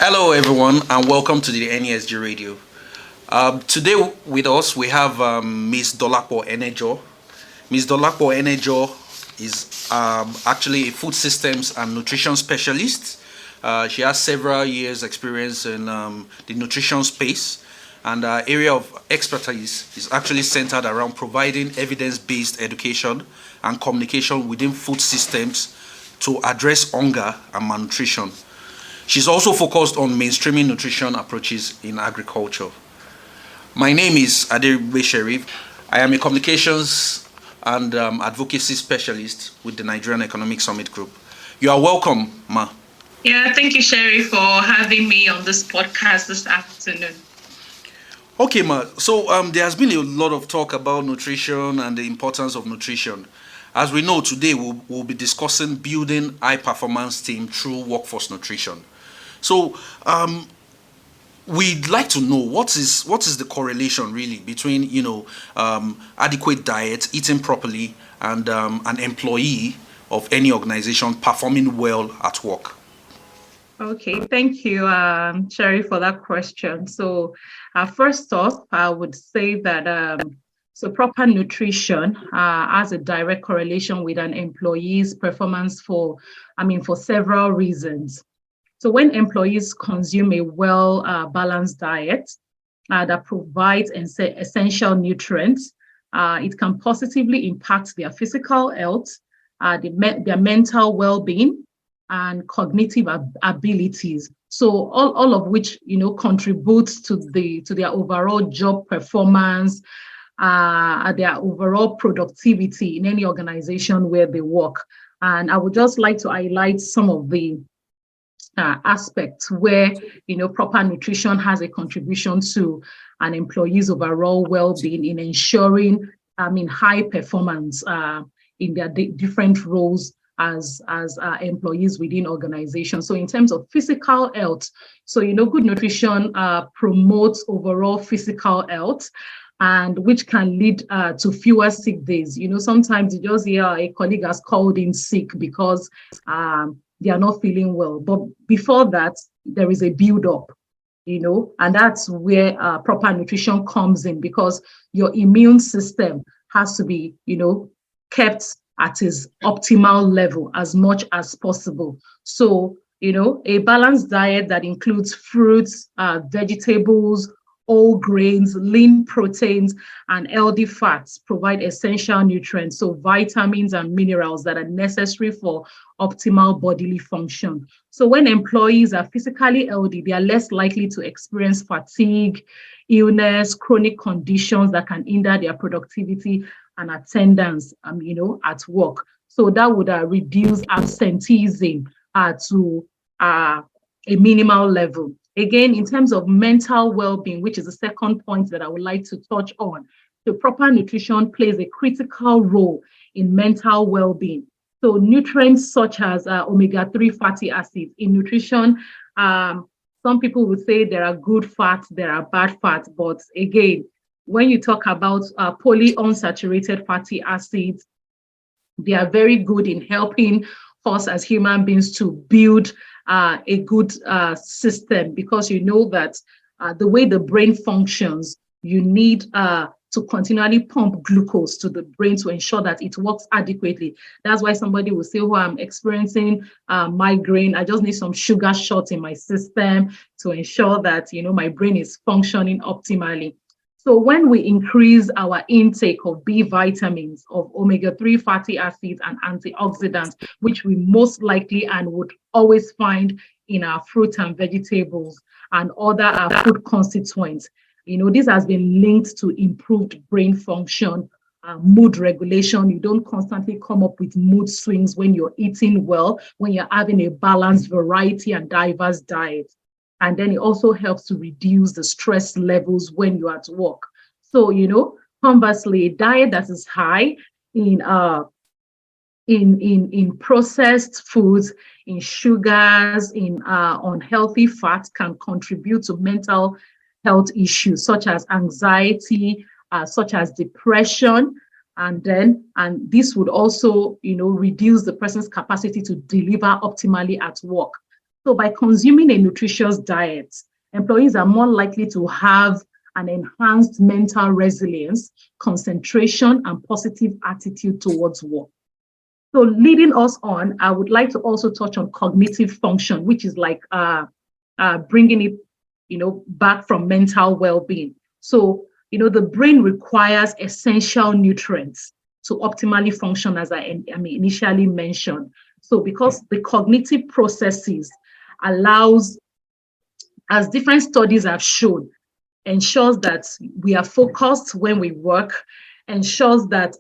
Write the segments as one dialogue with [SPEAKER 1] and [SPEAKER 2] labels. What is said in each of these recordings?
[SPEAKER 1] Hello, everyone, and welcome to the NESG Radio. Today with us we have Ms. Dolapo Enejo. Ms. Dolapo Enejo is actually a food systems and nutrition specialist. She has several years' experience in the nutrition space, and her area of expertise is actually centered around providing evidence-based education and communication within food systems to address hunger and malnutrition. She's also focused on mainstreaming nutrition approaches in agriculture. My name is Aderibe Sherif. I am a communications and advocacy specialist with the Nigerian Economic Summit Group. You are welcome, Ma.
[SPEAKER 2] Yeah, thank you, Sherry, for having me on this podcast this afternoon.
[SPEAKER 1] Okay, Ma. So there has been a lot of talk about nutrition and the importance of nutrition. As we know, today we'll be discussing building high performance team through workforce nutrition. So we'd like to know what is the correlation really between adequate diet, eating properly, and an employee of any organization performing well at work.
[SPEAKER 2] Okay, thank you, Sherry, for that question. So first off, I would say that proper nutrition has a direct correlation with an employee's performance for several reasons. So when employees consume a well balanced diet that provides essential nutrients, it can positively impact their physical health, their mental well-being, and cognitive abilities. So all of which contributes to their overall job performance, their overall productivity in any organization where they work. And I would just like to highlight some of the aspects where proper nutrition has a contribution to an employee's overall well-being in ensuring high performance in their different roles as employees within organizations. So in terms of physical health, so good nutrition promotes overall physical health, and which can lead to fewer sick days. Sometimes you just hear a colleague has called in sick because they are not feeling well. But before that, there is a build-up, and that's where proper nutrition comes in, because your immune system has to be, kept at its optimal level as much as possible. So, a balanced diet that includes fruits, vegetables, whole grains, lean proteins, and healthy fats provide essential nutrients, so vitamins and minerals that are necessary for optimal bodily function. So when employees are physically healthy, they are less likely to experience fatigue, illness, chronic conditions that can hinder their productivity and attendance, at work. So that would reduce absenteeism to a minimal level. Again, in terms of mental well-being, which is the second point that I would like to touch on, the proper nutrition plays a critical role in mental well-being. So nutrients such as omega-3 fatty acids in nutrition, some people would say there are good fats, there are bad fats, but again, when you talk about polyunsaturated fatty acids, they are very good in helping us as human beings to build a good system, because that the way the brain functions, you need to continually pump glucose to the brain to ensure that it works adequately. That's why somebody will say, oh, I'm experiencing migraine. I just need some sugar shots in my system to ensure that, my brain is functioning optimally. So when we increase our intake of B vitamins, of omega-3 fatty acids and antioxidants, which we most likely and would always find in our fruits and vegetables and other food constituents, this has been linked to improved brain function, mood regulation. You don't constantly come up with mood swings when you're eating well, when you're having a balanced variety and diverse diet. And then it also helps to reduce the stress levels when you're at work. So, conversely, a diet that is high in processed foods, in sugars, in unhealthy fats can contribute to mental health issues such as anxiety, such as depression, and this would also, reduce the person's capacity to deliver optimally at work. So by consuming a nutritious diet, employees are more likely to have an enhanced mental resilience, concentration, and positive attitude towards work. So leading us on, I would like to also touch on cognitive function, which is like bringing it, back from mental well-being. So, the brain requires essential nutrients to optimally function, as I initially mentioned. So because the cognitive processes allows, as different studies have shown, ensures that we are focused when we work, ensures that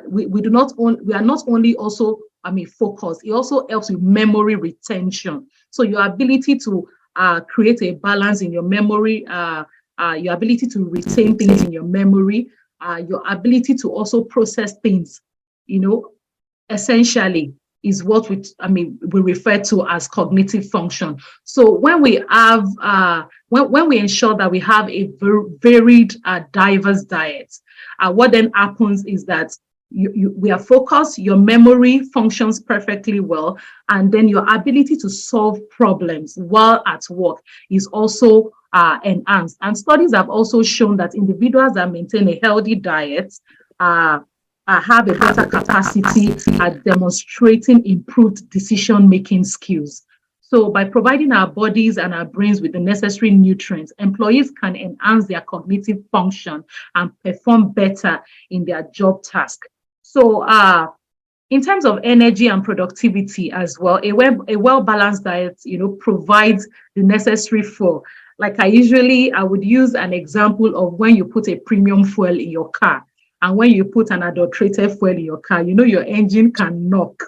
[SPEAKER 2] we are not only also focused, it also helps with memory retention. So your ability to create a balance in your memory, your ability to retain things in your memory, your ability to also process things, essentially is what we refer to as cognitive function. So when we have when we ensure that we have a varied, diverse diet, what then happens is that we are focused, your memory functions perfectly well, and then your ability to solve problems while at work is also enhanced. And studies have also shown that individuals that maintain a healthy diet have a better capacity at demonstrating improved decision-making skills. So by providing our bodies and our brains with the necessary nutrients, employees can enhance their cognitive function and perform better in their job task. So in terms of energy and productivity as well, a well-balanced diet, provides the necessary for, like I would use an example of when you put a premium fuel in your car and when you put an adulterated fuel in your car, your engine can knock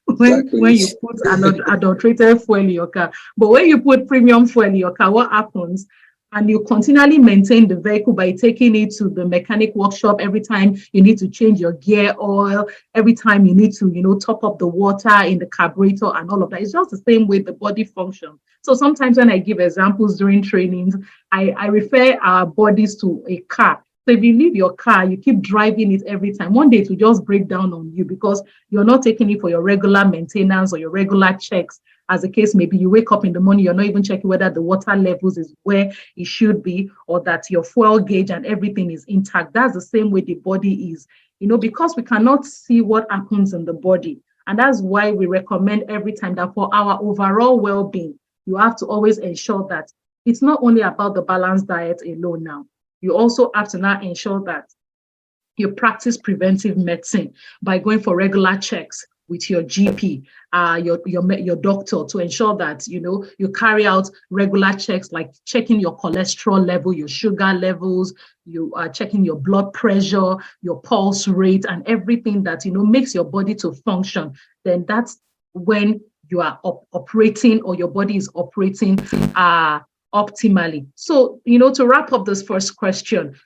[SPEAKER 2] when you put an adulterated fuel in your car. But when you put premium fuel in your car, what happens? And you continually maintain the vehicle by taking it to the mechanic workshop every time you need to change your gear oil, every time you need to, top up the water in the carburetor and all of that. It's just the same way the body functions. So sometimes when I give examples during trainings, I refer our bodies to a car. So if you leave your car, you keep driving it every time, one day it will just break down on you because you're not taking it for your regular maintenance or your regular checks. As the case may be, you wake up in the morning, you're not even checking whether the water levels is where it should be or that your fuel gauge and everything is intact. That's the same way the body is, because we cannot see what happens in the body. And that's why we recommend every time that for our overall well-being, you have to always ensure that it's not only about the balanced diet alone now. You also have to now ensure that you practice preventive medicine by going for regular checks with your GP, your doctor, to ensure that you carry out regular checks like checking your cholesterol level, your sugar levels, you are checking your blood pressure, your pulse rate, and everything that makes your body to function. Then that's when you are operating, or your body is operating optimally. So to wrap up this first question,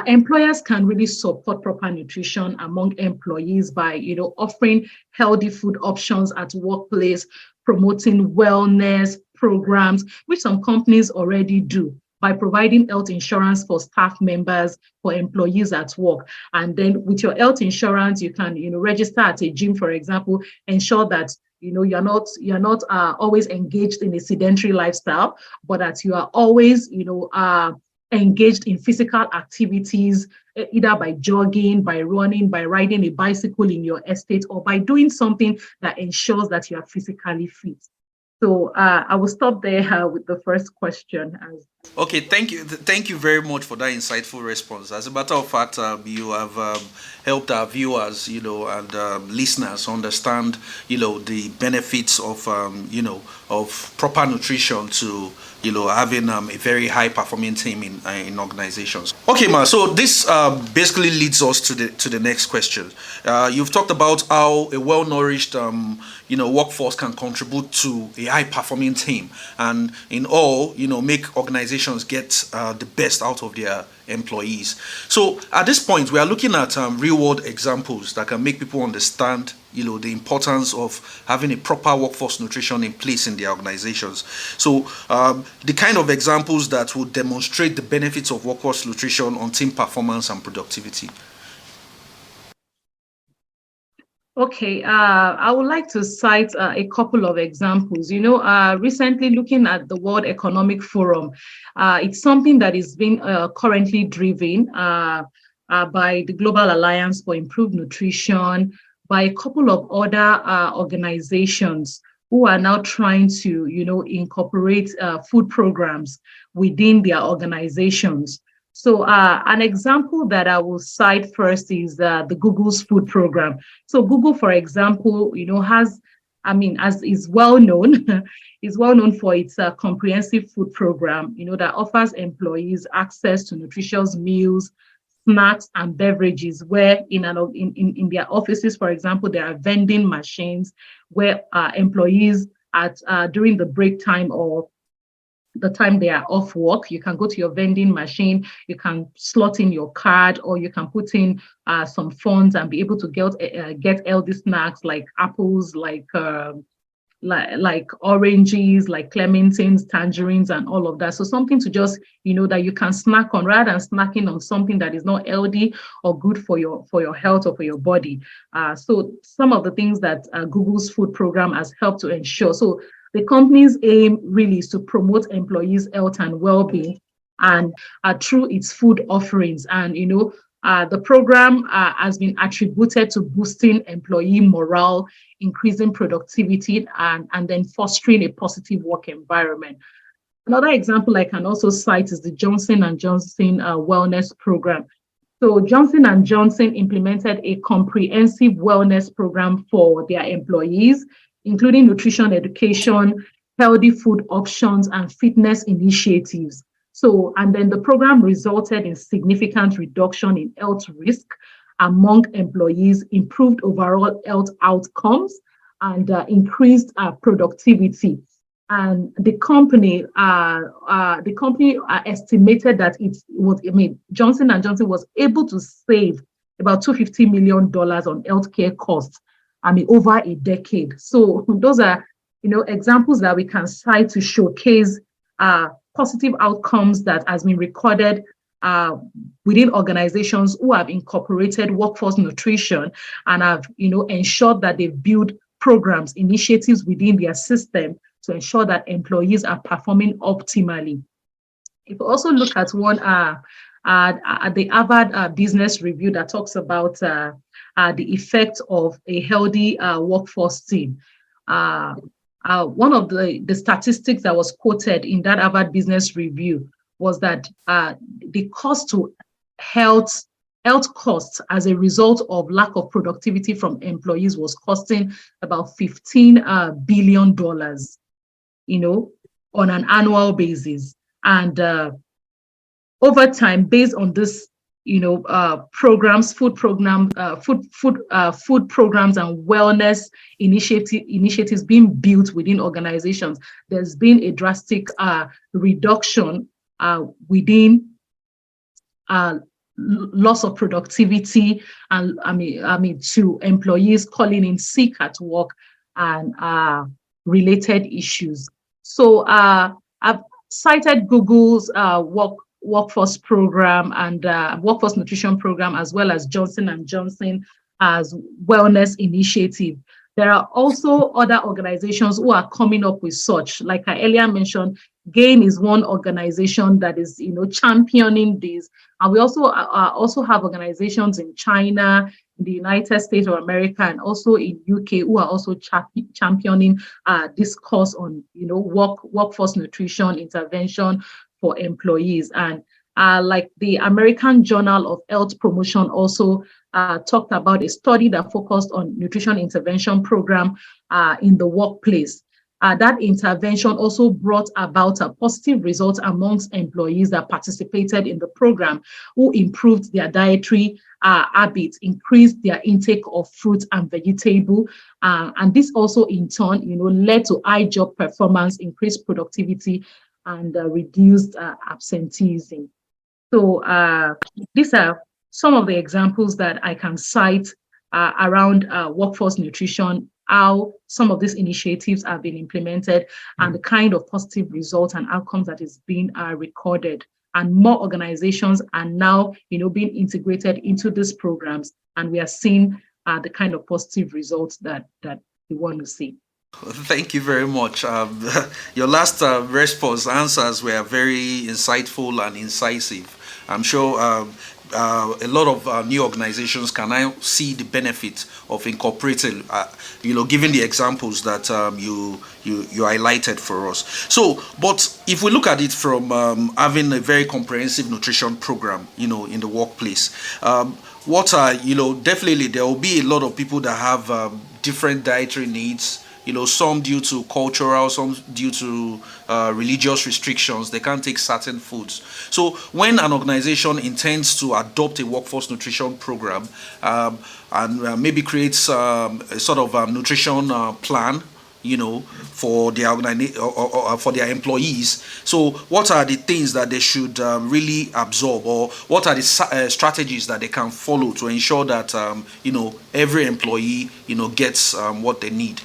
[SPEAKER 2] employers can really support proper nutrition among employees by, offering healthy food options at workplace, promoting wellness programs, which some companies already do, by providing health insurance for staff members, for employees at work. And then with your health insurance, you can, register at a gym, for example, ensure that you're not always engaged in a sedentary lifestyle, but that you are always, engaged in physical activities, either by jogging, by running, by riding a bicycle in your estate, or by doing something that ensures that you are physically fit. So I will stop there with the first question.
[SPEAKER 1] Okay, thank you very much for that insightful response. As a matter of fact, you have helped our viewers, and listeners understand, the benefits of, of proper nutrition to, having a very high performing team in organizations. Okay, Ma. So this basically leads us to the next question. You've talked about how a well nourished, workforce can contribute to a high performing team, and in all, make organizations get the best out of their employees. So at this point, we are looking at real world examples that can make people understand the importance of having a proper workforce nutrition in place in their organizations. So the kind of examples that would demonstrate the benefits of workforce nutrition on team performance and productivity.
[SPEAKER 2] Okay, I would like to cite a couple of examples. Recently looking at the World Economic Forum, it's something that is being currently driven by the Global Alliance for Improved Nutrition, by a couple of other organizations who are now trying to, incorporate food programs within their organizations. So an example that I will cite first is the Google's food program. So Google, for example, as is well known, is well known for its comprehensive food program, that offers employees access to nutritious meals, snacks, and beverages. Where in their offices, for example, there are vending machines where employees at during the break time or the time they are off work, you can go to your vending machine, you can slot in your card, or you can put in some funds and be able to get healthy snacks like apples, like oranges, like clementines, tangerines, and all of that. So something to just, that you can snack on rather than snacking on something that is not healthy or good for your health or for your body. So some of the things that Google's food program has helped to ensure. So the company's aim really is to promote employees' health and well-being, and through its food offerings. And the program has been attributed to boosting employee morale, increasing productivity, and then fostering a positive work environment. Another example I can also cite is the Johnson and Johnson wellness program. So Johnson and Johnson implemented a comprehensive wellness program for their employees, including nutrition education, healthy food options, and fitness initiatives. So, and then the program resulted in significant reduction in health risk among employees, improved overall health outcomes, and increased productivity. And the company estimated that Johnson and Johnson was able to save about $250 million on healthcare costs, over a decade. So those are, examples that we can cite to showcase positive outcomes that has been recorded within organizations who have incorporated workforce nutrition and have, ensured that they've built programs, initiatives within their system to ensure that employees are performing optimally. If you also look at one at the Harvard Business Review that talks about the effect of a healthy workforce team. One of the statistics that was quoted in that Harvard Business Review was that the cost to health costs as a result of lack of productivity from employees was costing about $15 billion, on an annual basis. And over time, based on this, programs, food programs and wellness initiatives being built within organizations, there's been a drastic reduction within loss of productivity, and to employees calling in sick at work and related issues. So I've cited Google's workforce program and workforce nutrition program, as well as Johnson and Johnson as wellness initiative. There are also other organizations who are coming up with such. Like I earlier mentioned, GAIN is one organization that is, championing this. And we also have organizations in China, in the United States of America, and also in UK who are also championing this course on, workforce nutrition intervention for employees. And like the American Journal of Health Promotion also talked about a study that focused on nutrition intervention program in the workplace. That intervention also brought about a positive result amongst employees that participated in the program, who improved their dietary habits, increased their intake of fruit and vegetable, and this also in turn, led to high job performance, increased productivity, and reduced absenteeism. So these are some of the examples that I can cite around workforce nutrition, how some of these initiatives have been implemented, and the kind of positive results and outcomes that is being recorded. And more organizations are now, being integrated into these programs, and we are seeing the kind of positive results that we want to see.
[SPEAKER 1] Thank you very much. Your last answers were very insightful and incisive. I'm sure a lot of new organizations can now see the benefit of incorporating, given the examples that you highlighted for us. So, but if we look at it from having a very comprehensive nutrition program, in the workplace, what are, definitely there will be a lot of people that have different dietary needs, some due to cultural, some due to religious restrictions. They can't take certain foods. So when an organization intends to adopt a workforce nutrition program, and maybe creates a sort of nutrition plan, for their for their employees. So, what are the things that they should really absorb, or what are the strategies that they can follow to ensure that every employee gets what they need?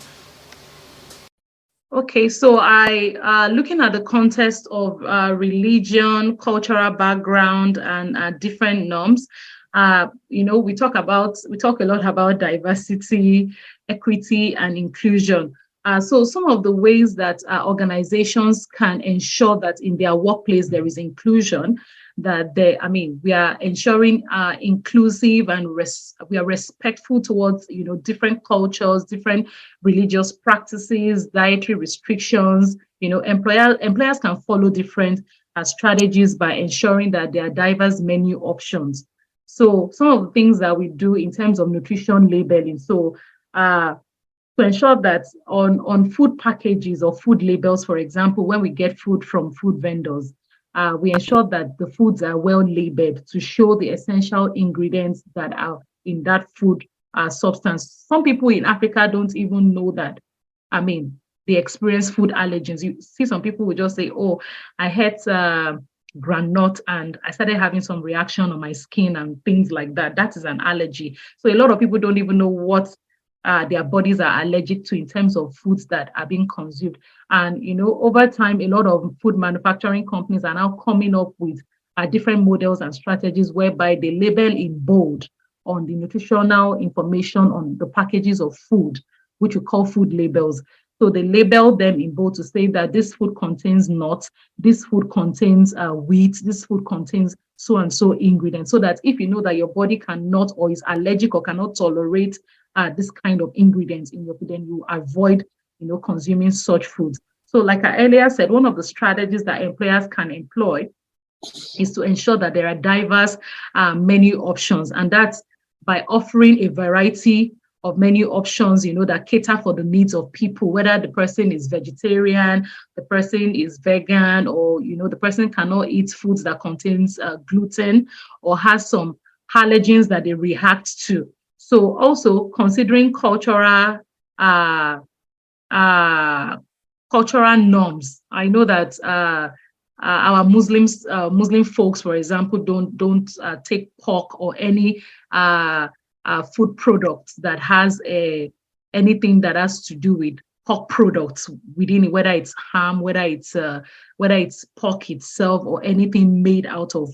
[SPEAKER 2] Okay, so looking at the context of religion, cultural background, and different norms. We talk a lot about diversity, equity, and inclusion. So some of the ways that organizations can ensure that in their workplace there is inclusion, that we are ensuring inclusive, and we are respectful towards different cultures, different religious practices, dietary restrictions. Employers can follow different strategies by ensuring that there are diverse menu options. So some of the things that we do in terms of nutrition labeling. So to ensure that on food packages or food labels, for example, when we get food from food vendors, we ensure that the foods are well labeled to show the essential ingredients that are in that food substance. Some people in Africa don't even know that. They experience food allergens. You see, some people will just say, "Oh, I had granite and I started having some reaction on my skin and things like that." That is an allergy. So a lot of people don't even know what their bodies are allergic to in terms of foods that are being consumed. And, over time, a lot of food manufacturing companies are now coming up with different models and strategies whereby they label in bold on the nutritional information on the packages of food, which we call food labels. So they label them in bold to say that this food contains nuts, this food contains wheat, this food contains so and so ingredients. So that if you know that your body cannot, or is allergic, or cannot tolerate this kind of ingredients in your food, then you avoid, consuming such foods. So like I earlier said, one of the strategies that employers can employ is to ensure that there are diverse menu options. And that's by offering a variety of menu options, that cater for the needs of people, whether the person is vegetarian, the person is vegan, or, the person cannot eat foods that contains gluten or has some allergens that they react to. So also considering cultural norms. I know that our Muslim folks, for example, don't take pork or any food products that has anything that has to do with pork products within it, whether it's ham, whether it's pork itself, or anything made out of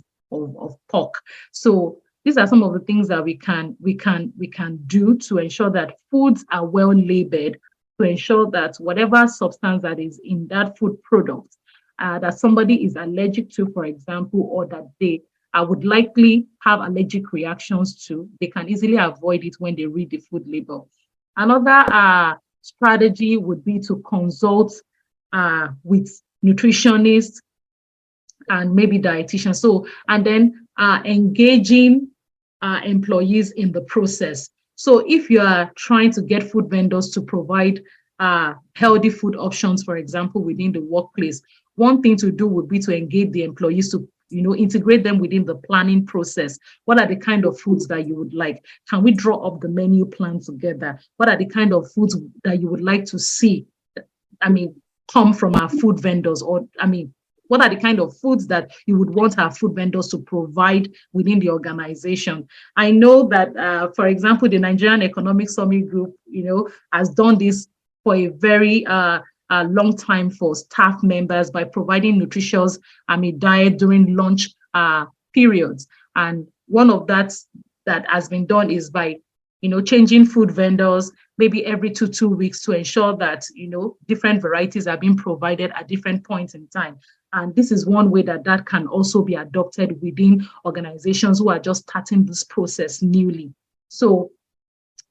[SPEAKER 2] pork. So these are some of the things that we can do to ensure that foods are well labeled, to ensure that whatever substance that is in that food product that somebody is allergic to, for example, or that they would likely have allergic reactions to, they can easily avoid it when they read the food label. Another strategy would be to consult with nutritionists and maybe dietitians. So, and then engaging employees in the process. So if you are trying to get food vendors to provide healthy food options, for example, within the workplace, one thing to do would be to engage the employees to integrate them within the planning process. What are the kind of foods that you would like? Can we draw up the menu plan together? What are the kind of foods that you would like to see, come from our food vendors? Or, what are the kind of foods that you would want our food vendors to provide within the organization? I know that, for example, the Nigerian Economic Summit Group, has done this for a very long time for staff members by providing nutritious diet during lunch periods. And one of that has been done is by changing food vendors maybe every two weeks to ensure that, different varieties are being provided at different points in time. And this is one way that can also be adopted within organizations who are just starting this process newly. So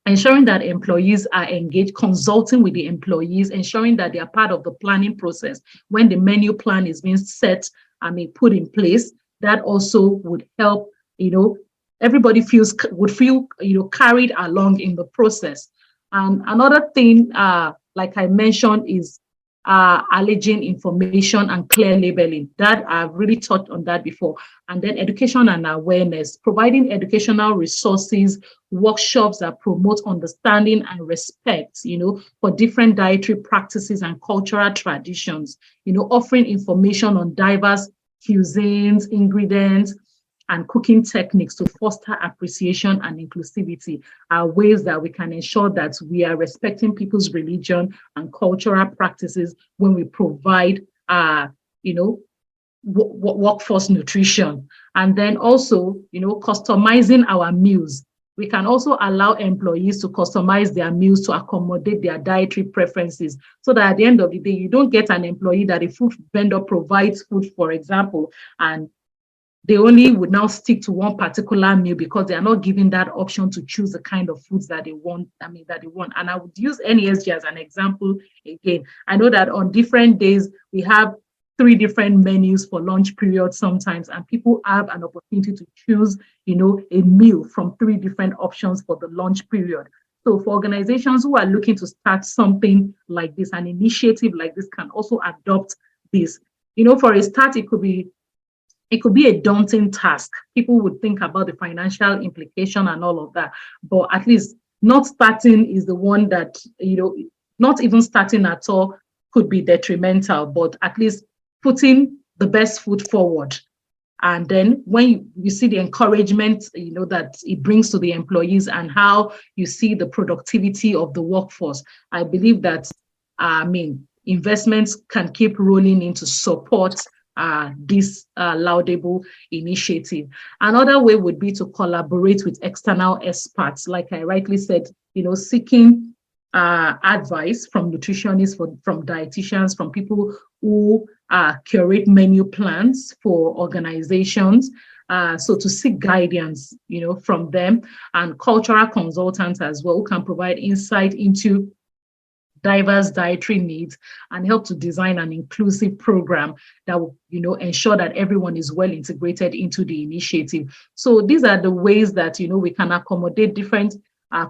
[SPEAKER 2] ensuring that employees are engaged, consulting with the employees, ensuring that they are part of the planning process when the menu plan is being set, put in place. That also would help, everybody would feel, carried along in the process. And another thing, like I mentioned, is alleging information and clear labeling. That I've really touched on that before. And then education and awareness, providing educational resources, workshops that promote understanding and respect, for different dietary practices and cultural traditions, offering information on diverse cuisines, ingredients, and cooking techniques to foster appreciation and inclusivity are ways that we can ensure that we are respecting people's religion and cultural practices when we provide, workforce nutrition. And then also, customizing our meals. We can also allow employees to customize their meals to accommodate their dietary preferences, so that at the end of the day, you don't get an employee that a food vendor provides food, for example, and they only would now stick to one particular meal because they are not given that option to choose the kind of foods that they want. And I would use NESG as an example again. I know that on different days, we have 3 different menus for lunch period sometimes, and people have an opportunity to choose, a meal from 3 different options for the lunch period. So for organizations who are looking to start something like this, an initiative like this can also adopt this. For a start, it could be a daunting task. People would think about the financial implication and all of that, but at least not starting is the one that, not even starting at all could be detrimental, but at least putting the best foot forward. And then when you see the encouragement, that it brings to the employees and how you see the productivity of the workforce, I believe that, investments can keep rolling in to support this laudable initiative. Another way would be to collaborate with external experts, like I rightly said, seeking advice from nutritionists, from dietitians, from people who curate menu plans for organizations. So to seek guidance, from them, and cultural consultants as well, who can provide insight into diverse dietary needs and help to design an inclusive program that will, ensure that everyone is well integrated into the initiative. So these are the ways that, we can accommodate different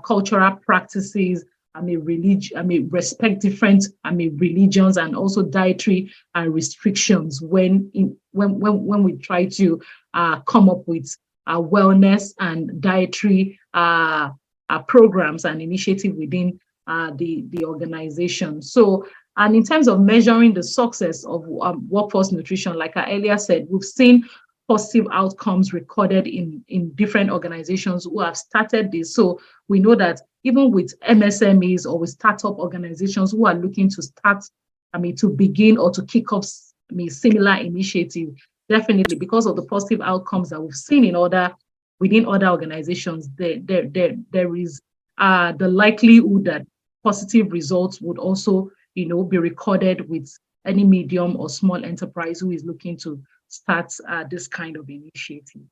[SPEAKER 2] cultural practices, respect different, religions, and also dietary restrictions when we try to come up with wellness and dietary programs and initiative within the organization. So, and in terms of measuring the success of workforce nutrition, like I earlier said, we've seen positive outcomes recorded in different organizations who have started this. So we know that even with MSMEs or with startup organizations who are looking to start, to begin or to kick off similar initiative, definitely because of the positive outcomes that we've seen within other organizations, there is the likelihood that positive results would also, be recorded with any medium or small enterprise who is looking to start this kind of initiative.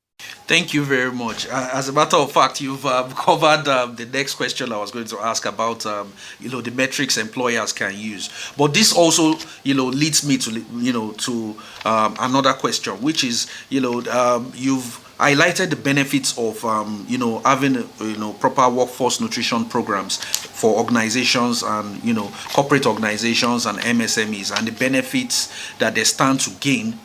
[SPEAKER 1] Thank you very much. As a matter of fact, you've covered the next question I was going to ask about, the metrics employers can use. But this also, leads me to another question, which is, you've highlighted the benefits of, having, proper workforce nutrition programs for organizations and, corporate organizations and MSMEs, and the benefits that they stand to gain,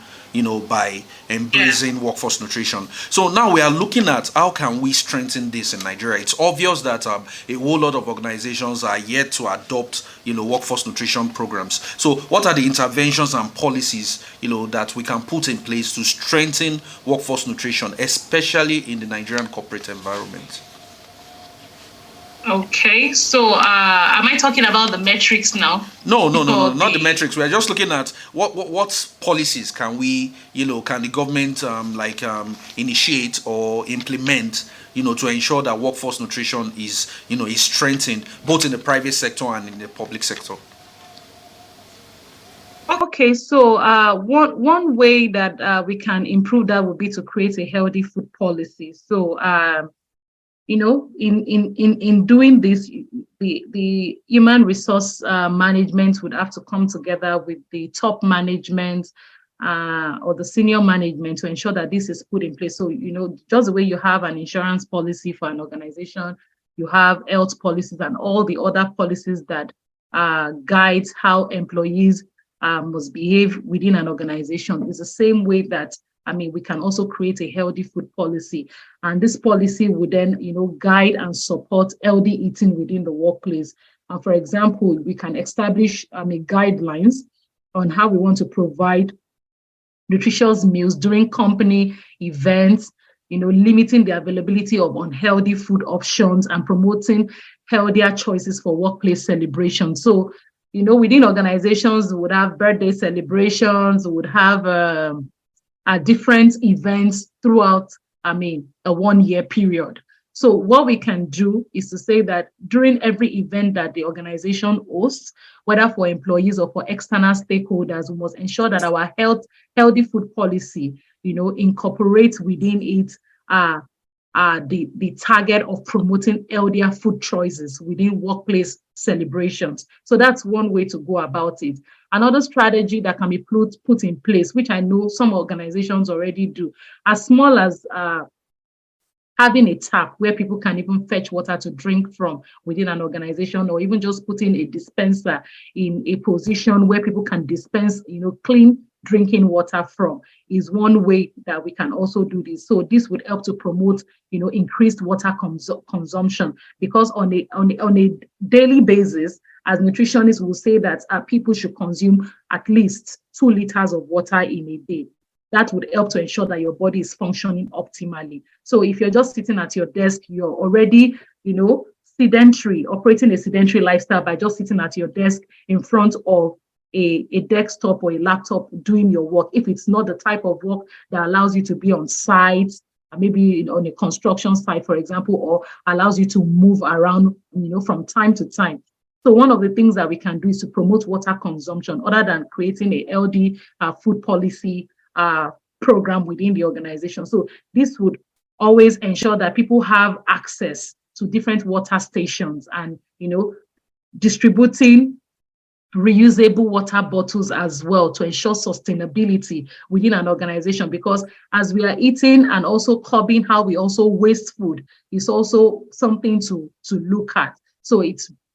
[SPEAKER 1] by embracing workforce nutrition. So now we are looking at how can we strengthen this in Nigeria. It's obvious that a whole lot of organizations are yet to adopt, workforce nutrition programs. So what are the interventions and policies, that we can put in place to strengthen workforce nutrition, especially in the Nigerian corporate environment?
[SPEAKER 2] Okay, so am I talking about the metrics now?
[SPEAKER 1] No, no, no, no,
[SPEAKER 2] For
[SPEAKER 1] not the
[SPEAKER 2] the
[SPEAKER 1] metrics. We are just looking at what policies can we, can the government initiate or implement, to ensure that workforce nutrition is strengthened both in the private sector and in the public sector.
[SPEAKER 2] Okay, so one way that we can improve that would be to create a healthy food policy. So in doing this, the human resource management would have to come together with the top management or the senior management to ensure that this is put in place. So just the way you have an insurance policy for an organization, you have health policies and all the other policies that guides how employees must behave within an organization. Is the same way that we can also create a healthy food policy. And this policy would then, guide and support healthy eating within the workplace. For example, we can establish guidelines on how we want to provide nutritious meals during company events, limiting the availability of unhealthy food options and promoting healthier choices for workplace celebrations. So, within organizations, we would have birthday celebrations, we would have different events throughout, a 1 year period. So what we can do is to say that during every event that the organization hosts, whether for employees or for external stakeholders, we must ensure that our healthy food policy, incorporates within it the target of promoting healthier food choices within workplace celebrations. So that's one way to go about it. Another strategy that can be put in place, which I know some organizations already do, as small as having a tap where people can even fetch water to drink from within an organization, or even just putting a dispenser in a position where people can dispense, clean drinking water from, is one way that we can also do this. So this would help to promote, increased water consumption, because on a daily basis, as nutritionists will say that people should consume at least 2 liters of water in a day. That would help to ensure that your body is functioning optimally. So if you're just sitting at your desk, you're already, sedentary, operating a sedentary lifestyle by just sitting at your desk in front of a desktop or a laptop doing your work. If it's not the type of work that allows you to be on site, maybe on a construction site, for example, or allows you to move around, from time to time. So one of the things that we can do is to promote water consumption, other than creating a healthy food policy program within the organization. So this would always ensure that people have access to different water stations and, distributing reusable water bottles as well to ensure sustainability within an organization. Because as we are eating and also curbing how we also waste food is also something to look at. So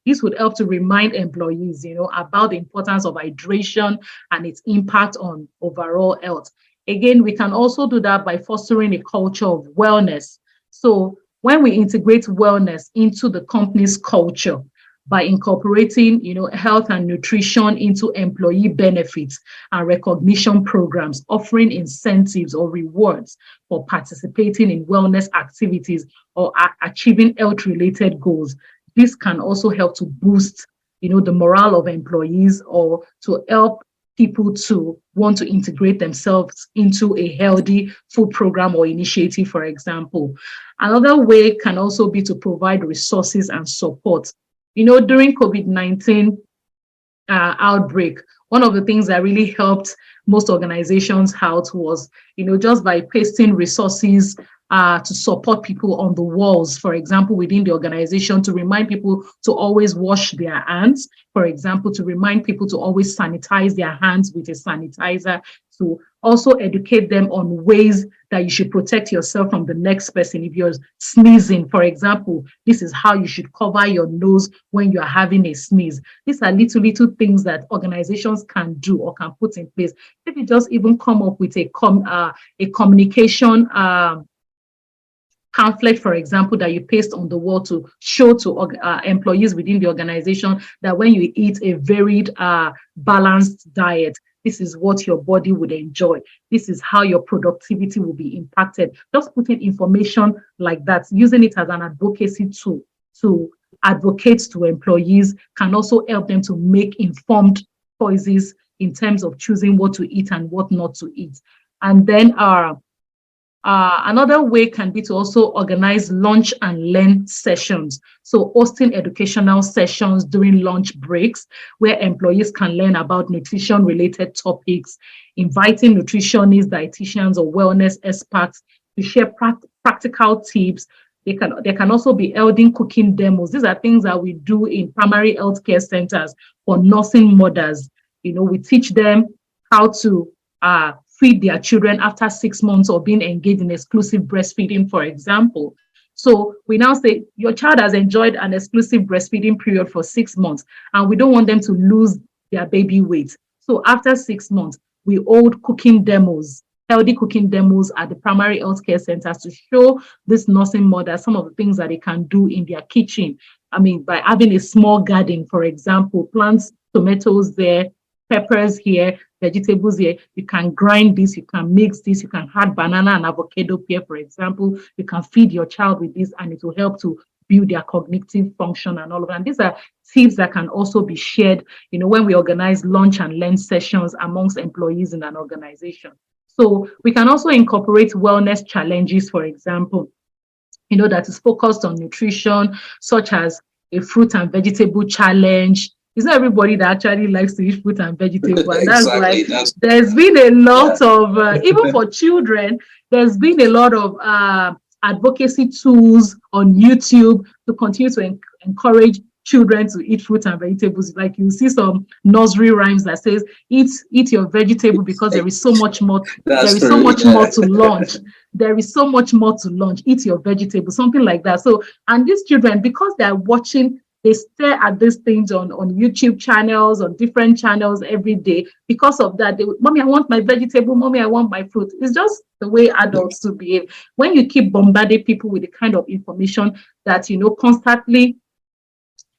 [SPEAKER 2] this would help to remind employees, about the importance of hydration and its impact on overall health. Again, we can also do that by fostering a culture of wellness. So when we integrate wellness into the company's culture, by incorporating, health and nutrition into employee benefits and recognition programs, offering incentives or rewards for participating in wellness activities or achieving health-related goals. This can also help to boost, the morale of employees, or to help people to want to integrate themselves into a healthy food program or initiative, for example. Another way can also be to provide resources and support. During COVID-19 outbreak, one of the things that really helped most organizations out was, just by pasting resources to support people on the walls, for example, within the organization, to remind people to always wash their hands, for example, to remind people to always sanitize their hands with a sanitizer, to also educate them on ways that you should protect yourself from the next person. If you're sneezing, for example, this is how you should cover your nose when you're having a sneeze. These are little things that organizations can do or can put in place. If you just even come up with a communication pamphlet, for example, that you paste on the wall to show to employees within the organization that when you eat a varied, balanced diet, this is what your body would enjoy. This is how your productivity will be impacted. Just putting information like that, using it as an advocacy tool to advocates to employees can also help them to make informed choices in terms of choosing what to eat and what not to eat. And then another way can be to also organize lunch and learn sessions. So hosting educational sessions during lunch breaks where employees can learn about nutrition related topics, inviting nutritionists, dietitians, or wellness experts to share practical tips. There can also be healthy cooking demos. These are things that we do in primary healthcare centers for nursing mothers. We teach them how to feed their children after 6 months of being engaged in exclusive breastfeeding, for example. So we now say your child has enjoyed an exclusive breastfeeding period for 6 months, and we don't want them to lose their baby weight. So after 6 months, we hold cooking demos, healthy cooking demos at the primary healthcare centers to show this nursing mother some of the things that they can do in their kitchen. I mean, by having a small garden, for example, plants tomatoes there, peppers here, vegetables here. You can grind this, you can mix this, you can add banana and avocado pear, for example. You can feed your child with this, and it will help to build their cognitive function and all of that. And these are tips that can also be shared, when we organize lunch and learn sessions amongst employees in an organization. So we can also incorporate wellness challenges, for example, that is focused on nutrition, such as a fruit and vegetable challenge. It's not everybody that actually likes to eat fruit and vegetable. And
[SPEAKER 3] Exactly.
[SPEAKER 2] There's been a lot of, even for children, there's been a lot of advocacy tools on YouTube to continue to encourage children to eat fruit and vegetables. Like you see some nursery rhymes that says, eat your vegetable because there is so much more. There is so much more to lunch. There is so much more to lunch. Eat your vegetable, something like that. So, and these children, because they're watching, they stare at these things on YouTube channels, on different channels every day. Because of that, Mommy, I want my vegetable. Mommy, I want my fruit. It's just the way adults to behave. When you keep bombarding people with the kind of information that, constantly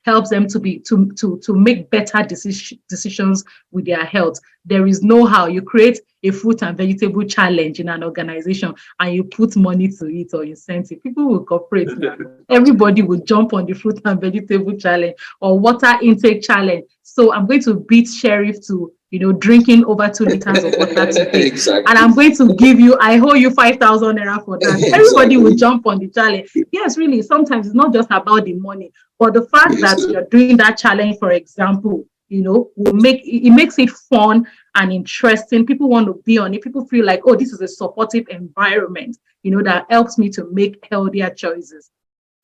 [SPEAKER 2] helps them to make better decisions with their health. There is no how. You create a fruit and vegetable challenge in an organization and you put money to it or incentive. People will cooperate now. Everybody will jump on the fruit and vegetable challenge or water intake challenge. So I'm going to beat Sheriff to drinking over 2 liters of water today.
[SPEAKER 3] Exactly.
[SPEAKER 2] And I'm going to give you, I owe you 5,000 naira for that. Exactly. Everybody will jump on the challenge. Yes, really, sometimes it's not just about the money, but the fact that you're doing that challenge, for example, makes it fun and interesting. People want to be on it. People feel like, oh, this is a supportive environment, that helps me to make healthier choices.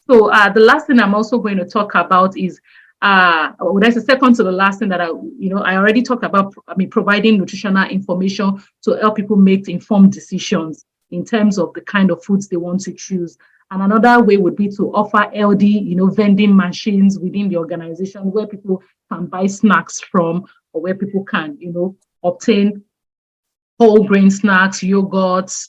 [SPEAKER 2] So the last thing I'm also going to talk about is that's the second to the last thing that I already talked about. Providing nutritional information to help people make informed decisions in terms of the kind of foods they want to choose. And another way would be to offer healthy, vending machines within the organization where people can buy snacks from, or where people can, obtain whole grain snacks, yogurts,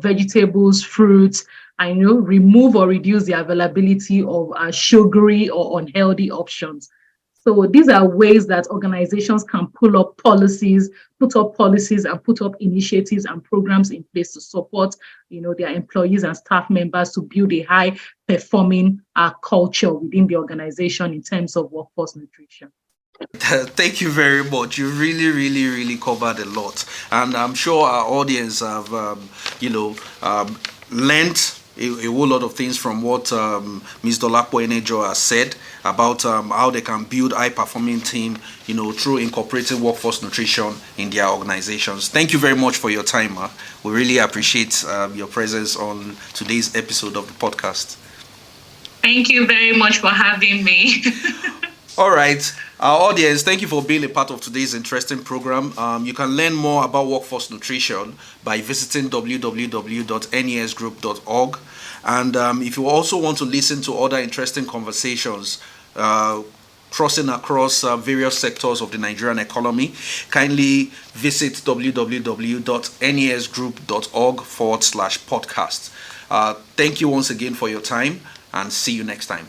[SPEAKER 2] vegetables, fruits, and remove or reduce the availability of sugary or unhealthy options. So these are ways that organizations can put up policies and put up initiatives and programs in place to support, their employees and staff members to build a high performing culture within the organization in terms of workforce nutrition.
[SPEAKER 1] Thank you very much. You really, really, really covered a lot, and I'm sure our audience have, learned a whole lot of things from what Ms. Dolapo Enejo has said about how they can build high-performing team, through incorporating workforce nutrition in their organizations. Thank you very much for your time. We really appreciate your presence on today's episode of the podcast.
[SPEAKER 2] Thank you very much for having me.
[SPEAKER 1] All right, our audience, thank you for being a part of today's interesting program. You can learn more about workforce nutrition by visiting www.nesgroup.org. And if you also want to listen to other interesting conversations crossing across various sectors of the Nigerian economy, kindly visit www.nesgroup.org/podcast. Thank you once again for your time, and see you next time.